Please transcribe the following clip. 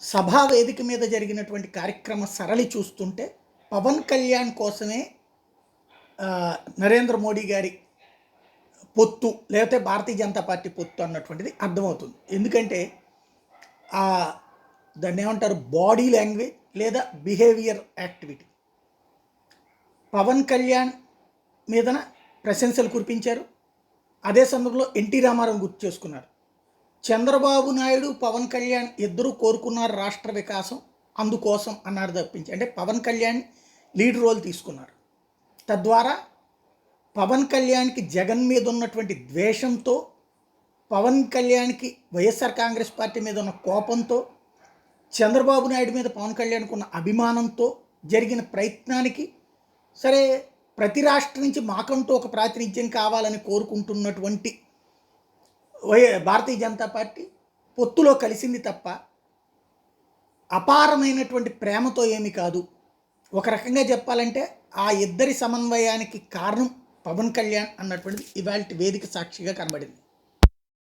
సభా వేదిక మీద జరిగినటువంటి కార్యక్రమ సరళి చూస్తుంటే పవన్ కళ్యాణ్ కోసమే నరేంద్ర మోడీ గారి పొత్తు లేకపోతే భారతీయ జనతా పార్టీ పొత్తు అన్నటువంటిది అర్థమవుతుంది. ఎందుకంటే దాన్ని ఏమంటారు, బాడీ లాంగ్వేజ్ లేదా బిహేవియర్ యాక్టివిటీ. పవన్ కళ్యాణ్ మీదన ప్రశంసలు కురిపించారు. అదే సందర్భంలో ఎన్టీ రామారావు గుర్తు చేసుకున్నారు. చంద్రబాబు నాయుడు పవన్ కళ్యాణ్ ఇద్దరూ కోరుకున్నారు రాష్ట్ర వికాసం, అందుకోసం అన్నారు తప్పించి, అంటే పవన్ కళ్యాణ్ లీడ్ రోల్ తీసుకున్నారు. తద్వారా పవన్ కళ్యాణ్కి జగన్ మీద ఉన్నటువంటి ద్వేషంతో, పవన్ కళ్యాణ్కి వైఎస్ఆర్ కాంగ్రెస్ పార్టీ మీద ఉన్న కోపంతో, చంద్రబాబు నాయుడు మీద పవన్ కళ్యాణ్కి ఉన్న అభిమానంతో జరిగిన ప్రయత్నానికి, సరే ప్రతి రాష్ట్రం నుంచి మాకంటూ ఒక ప్రాతినిధ్యం కావాలని కోరుకుంటున్నటువంటి భారతీయ జనతా పార్టీ పొత్తులో కలిసింది తప్ప అపారమైనటువంటి ప్రేమతో ఏమి కాదు. ఒక రకంగా చెప్పాలంటే ఆ ఇద్దరి సమన్వయానికి కారణం పవన్ కళ్యాణ్ అన్నటువంటిది ఇవాళ వేదిక సాక్షిగా కనబడింది.